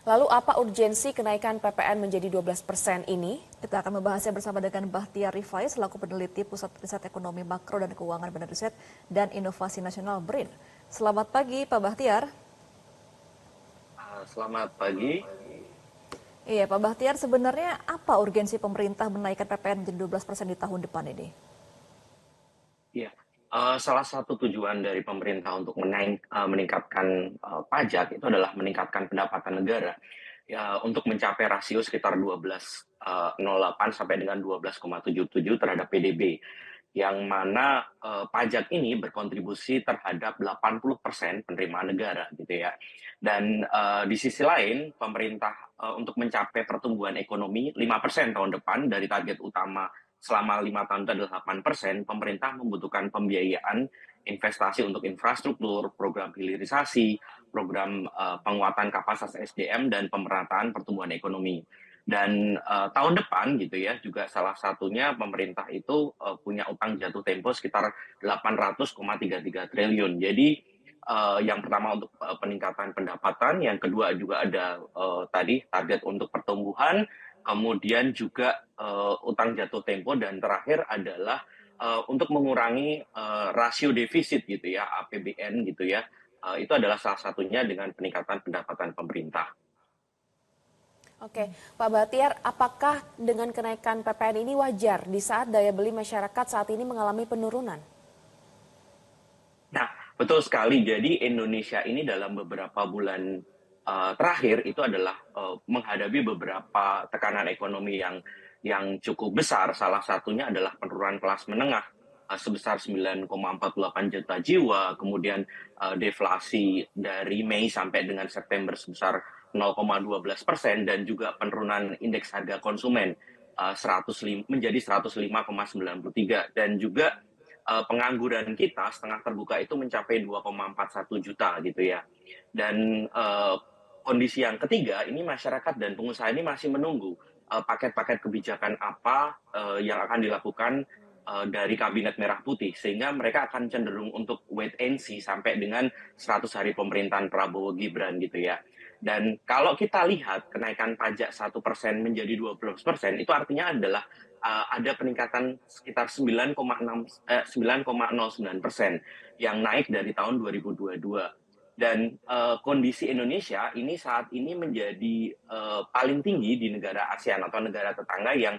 Lalu apa urgensi kenaikan PPN menjadi 12% ini? Kita akan membahasnya bersama dengan Bahtiar Rifai selaku peneliti Pusat Riset Ekonomi Makro dan Keuangan Badan Riset dan Inovasi Nasional BRIN. Selamat pagi Pak Bahtiar. Selamat pagi. Iya Pak Bahtiar, sebenarnya apa urgensi pemerintah menaikkan PPN menjadi 12% di tahun depan ini? Ya, salah satu tujuan dari pemerintah untuk meningkatkan pajak itu adalah meningkatkan pendapatan negara. Ya, untuk mencapai rasio sekitar 12,08 sampai dengan 12,77 terhadap PDB, yang mana pajak ini berkontribusi terhadap 80% penerimaan negara, gitu ya. Dan di sisi lain, pemerintah untuk mencapai pertumbuhan ekonomi 5% tahun depan dari target utama selama 5 tahun itu adalah 8%, pemerintah membutuhkan pembiayaan investasi untuk infrastruktur, program hilirisasi, program penguatan kapasitas SDM, dan pemerataan pertumbuhan ekonomi. Dan tahun depan gitu ya, juga salah satunya pemerintah itu punya utang jatuh tempo sekitar 800,33 triliun. Jadi yang pertama untuk peningkatan pendapatan, yang kedua juga ada tadi target untuk pertumbuhan, kemudian juga utang jatuh tempo, dan terakhir adalah untuk mengurangi rasio defisit gitu ya, APBN gitu ya. Itu adalah salah satunya dengan peningkatan pendapatan pemerintah. Oke, Pak Bahtiar, apakah dengan kenaikan PPN ini wajar di saat daya beli masyarakat saat ini mengalami penurunan? Nah, betul sekali. Jadi Indonesia ini dalam beberapa bulan terakhir itu adalah menghadapi beberapa tekanan ekonomi yang cukup besar. Salah satunya adalah penurunan kelas menengah sebesar 9,48 juta jiwa, kemudian deflasi dari Mei sampai dengan September sebesar 0,12%, dan juga penurunan indeks harga konsumen 105, menjadi 105,93, dan juga pengangguran kita setengah terbuka itu mencapai 2,41 juta gitu ya. Dan kondisi yang ketiga, ini masyarakat dan pengusaha ini masih menunggu paket-paket kebijakan apa yang akan dilakukan dari Kabinet Merah Putih, sehingga mereka akan cenderung untuk wait and see sampai dengan 100 hari pemerintahan Prabowo Gibran gitu ya. Dan kalau kita lihat kenaikan pajak 1% menjadi 12%, itu artinya adalah ada peningkatan sekitar 9,09% yang naik dari tahun 2022. Dan kondisi Indonesia ini saat ini menjadi paling tinggi di negara ASEAN atau negara tetangga yang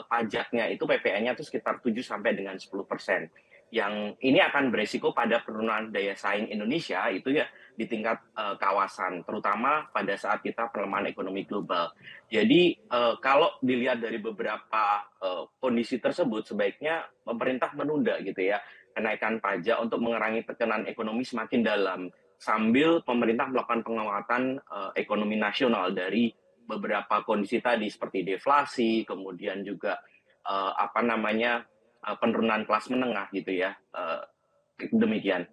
pajaknya itu PPN-nya itu sekitar 7 sampai dengan 10%. Yang ini akan beresiko pada penurunan daya saing Indonesia itu ya di tingkat kawasan, terutama pada saat kita pelemahan ekonomi global. Jadi kalau dilihat dari beberapa kondisi tersebut, sebaiknya pemerintah menunda gitu ya kenaikan pajak untuk mengurangi tekanan ekonomi semakin dalam, sambil pemerintah melakukan penguatan ekonomi nasional dari beberapa kondisi tadi seperti deflasi, kemudian juga penurunan kelas menengah gitu ya. Demikian.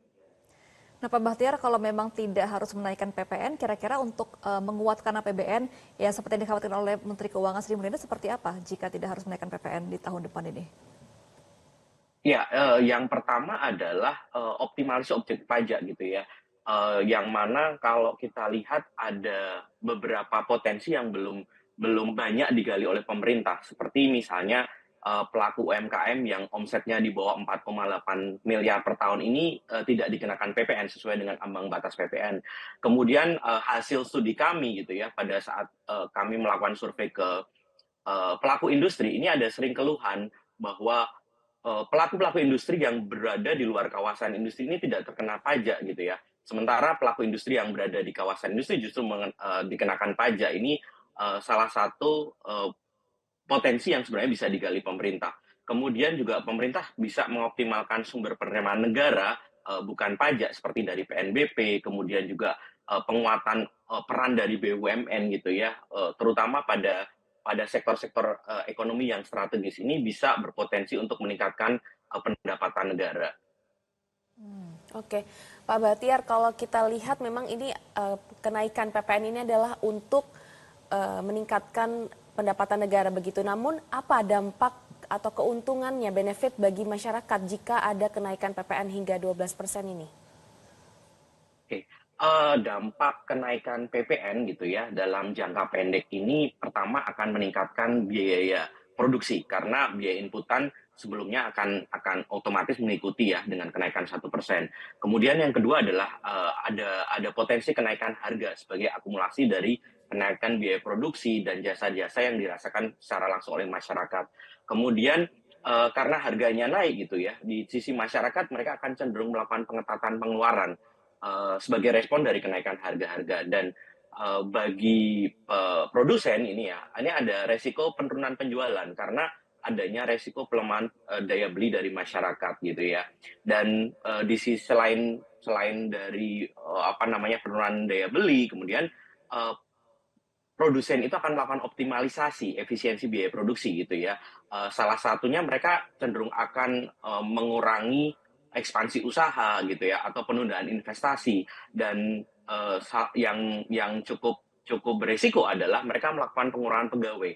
Nah Pak Bahtiar, kalau memang tidak harus menaikkan PPN, kira-kira untuk menguatkan APBN yang seperti yang dikhawatirkan oleh Menteri Keuangan Sri Mulyani seperti apa jika tidak harus menaikkan PPN di tahun depan ini? Ya, yang pertama adalah optimalisasi objek pajak gitu ya. Yang mana kalau kita lihat ada beberapa potensi yang belum banyak digali oleh pemerintah, seperti misalnya pelaku UMKM yang omsetnya di bawah 4,8 miliar per tahun ini tidak dikenakan PPN sesuai dengan ambang batas PPN. Kemudian hasil studi kami gitu ya, pada saat kami melakukan survei ke pelaku industri, ini ada sering keluhan bahwa pelaku-pelaku industri yang berada di luar kawasan industri ini tidak terkena pajak gitu ya. Sementara pelaku industri yang berada di kawasan industri justru dikenakan pajak. Ini salah satu potensi yang sebenarnya bisa digali pemerintah. Kemudian juga pemerintah bisa mengoptimalkan sumber penerimaan negara, bukan pajak, seperti dari PNBP, kemudian juga penguatan peran dari BUMN gitu ya, terutama pada sektor-sektor ekonomi yang strategis ini bisa berpotensi untuk meningkatkan pendapatan negara. Oke, Pak Bahtiar, kalau kita lihat memang ini kenaikan PPN ini adalah untuk meningkatkan pendapatan negara begitu. Namun apa dampak atau keuntungannya, benefit bagi masyarakat jika ada kenaikan PPN hingga 12% ini? Oke, Dampak kenaikan PPN gitu ya dalam jangka pendek ini pertama akan meningkatkan biaya produksi karena biaya inputan sebelumnya akan otomatis mengikuti ya dengan kenaikan 1%. Kemudian yang kedua adalah ada potensi kenaikan harga sebagai akumulasi dari kenaikan biaya produksi dan jasa-jasa yang dirasakan secara langsung oleh masyarakat. Kemudian karena harganya naik gitu ya, di sisi masyarakat mereka akan cenderung melakukan pengetatan pengeluaran sebagai respon dari kenaikan harga-harga dan bagi produsen ini ada resiko penurunan penjualan karena adanya resiko pelemahan daya beli dari masyarakat gitu ya. Dan di sisi selain dari penurunan daya beli, kemudian uh, produsen itu akan melakukan optimalisasi efisiensi biaya produksi gitu ya. Salah satunya mereka cenderung akan mengurangi ekspansi usaha gitu ya atau penundaan investasi dan yang cukup cukup beresiko adalah mereka melakukan pengurangan pegawai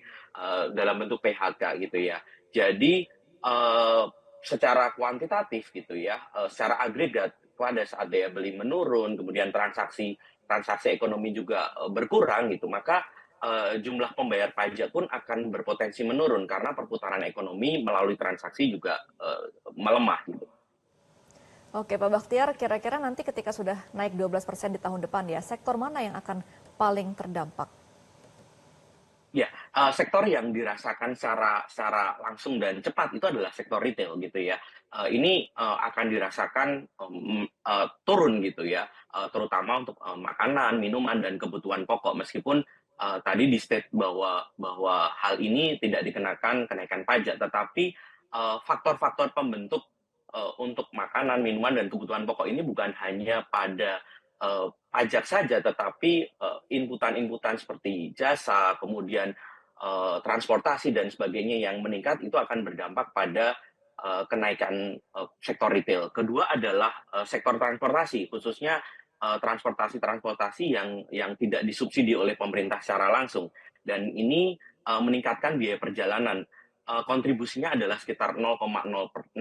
dalam bentuk PHK gitu ya. Jadi secara kuantitatif gitu ya, secara agregat pada saat daya beli menurun, kemudian transaksi transaksi ekonomi juga berkurang gitu, maka jumlah pembayar pajak pun akan berpotensi menurun karena perputaran ekonomi melalui transaksi juga melemah gitu. Oke, Pak Bakhtiar, kira-kira nanti ketika sudah naik 12% di tahun depan ya, sektor mana yang akan paling terdampak? Ya, sektor yang dirasakan secara langsung dan cepat itu adalah sektor retail gitu ya. Ini akan dirasakan turun gitu ya, terutama untuk makanan, minuman dan kebutuhan pokok meskipun tadi di-state bahwa hal ini tidak dikenakan kenaikan pajak, tetapi faktor-faktor pembentuk untuk makanan, minuman dan kebutuhan pokok ini bukan hanya pada pajak saja, tetapi inputan-inputan seperti jasa, kemudian transportasi dan sebagainya yang meningkat itu akan berdampak pada kenaikan sektor retail. Kedua adalah sektor transportasi, khususnya transportasi-transportasi yang tidak disubsidi oleh pemerintah secara langsung. Dan ini meningkatkan biaya perjalanan. Kontribusinya adalah sekitar 0,06%.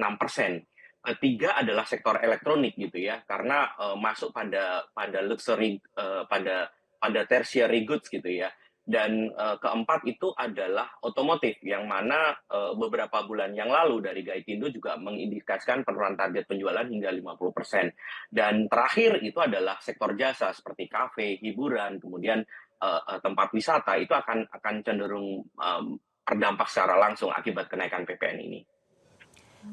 Ketiga adalah sektor elektronik gitu ya, karena masuk pada luxury pada tertiary goods gitu ya. Dan keempat itu adalah otomotif yang mana beberapa bulan yang lalu dari Gaikindo juga mengindikasikan penurunan target penjualan hingga 50%. Dan terakhir itu adalah sektor jasa seperti kafe, hiburan, kemudian tempat wisata itu akan cenderung terdampak secara langsung akibat kenaikan PPN ini.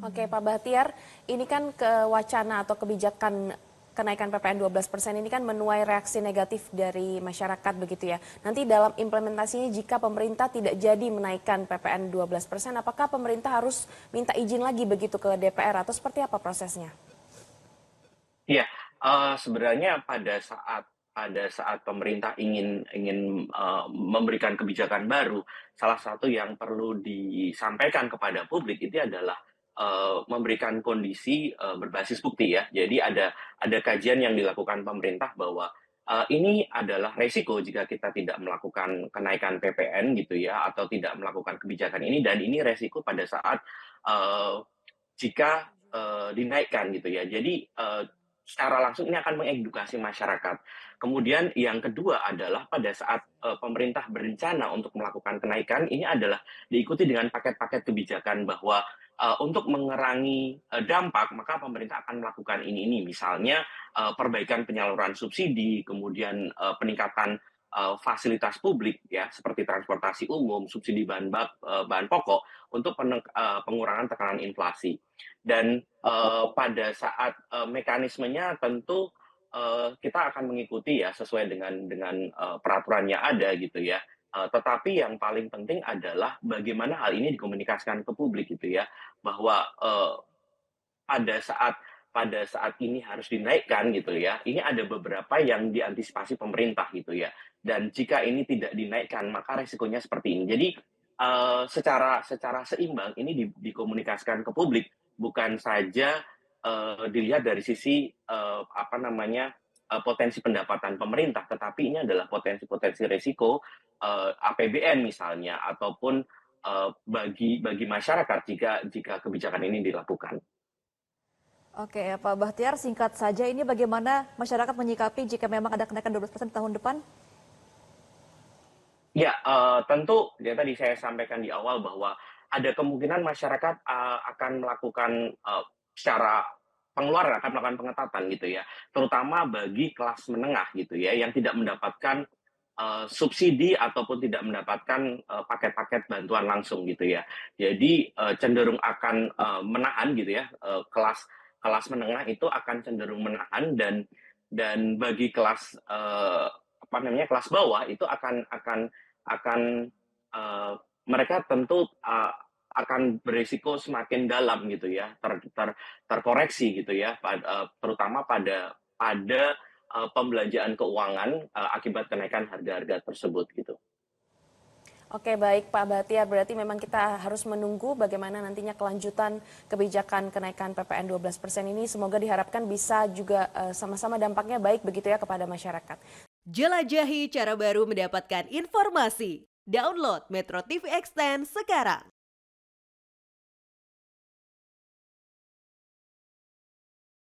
Oke, Pak Bahtiar, ini kan ke wacana atau kebijakan kenaikan PPN 12% ini kan menuai reaksi negatif dari masyarakat begitu ya. Nanti dalam implementasinya jika pemerintah tidak jadi menaikkan PPN 12%, apakah pemerintah harus minta izin lagi begitu ke DPR atau seperti apa prosesnya? Iya, sebenarnya pada saat pemerintah ingin memberikan kebijakan baru, salah satu yang perlu disampaikan kepada publik itu adalah memberikan kondisi berbasis bukti ya. Jadi ada kajian yang dilakukan pemerintah bahwa ini adalah resiko jika kita tidak melakukan kenaikan PPN gitu ya, atau tidak melakukan kebijakan ini dan ini resiko pada saat uh, jika dinaikkan gitu ya. Jadi secara langsung ini akan mengedukasi masyarakat. Kemudian yang kedua adalah pada saat pemerintah berencana untuk melakukan kenaikan, ini adalah diikuti dengan paket-paket kebijakan bahwa untuk mengurangi dampak, maka pemerintah akan melakukan ini. Misalnya perbaikan penyaluran subsidi, kemudian peningkatan fasilitas publik ya seperti transportasi umum, subsidi bahan pokok untuk pengurangan tekanan inflasi. Dan pada saat mekanismenya tentu kita akan mengikuti ya sesuai dengan peraturan yang ada gitu ya. Tetapi yang paling penting adalah bagaimana hal ini dikomunikasikan ke publik gitu ya, bahwa pada saat pada saat ini harus dinaikkan gitu ya, ini ada beberapa yang diantisipasi pemerintah gitu ya. Dan jika ini tidak dinaikkan, maka resikonya seperti ini. Jadi secara seimbang ini dikomunikasikan ke publik, bukan saja dilihat dari sisi potensi pendapatan pemerintah, tetapi ini adalah potensi-potensi resiko APBN misalnya ataupun bagi masyarakat jika kebijakan ini dilakukan. Oke, ya Pak Bahtiar, singkat saja ini bagaimana masyarakat menyikapi jika memang ada kenaikan 12% tahun depan? Ya, tentu yang tadi saya sampaikan di awal bahwa ada kemungkinan masyarakat, akan melakukan, secara pengeluaran akan melakukan pengetatan gitu ya, terutama bagi kelas menengah gitu ya, yang tidak mendapatkan, subsidi ataupun tidak mendapatkan, paket-paket bantuan langsung gitu ya. Jadi, cenderung akan, menahan gitu ya, kelas kelas menengah itu akan cenderung menahan dan bagi kelas, apa namanya, kelas bawah itu akan, mereka tentu, akan berisiko semakin dalam gitu ya, terkoreksi gitu ya, terutama pada pembelanjaan keuangan, akibat kenaikan harga-harga tersebut gitu. Oke, baik Pak Bahtiar, berarti memang kita harus menunggu bagaimana nantinya kelanjutan kebijakan kenaikan PPN 12% ini. Semoga diharapkan bisa juga sama-sama dampaknya baik begitu ya kepada masyarakat. Jelajahi cara baru mendapatkan informasi. Download Metro TV Extend sekarang.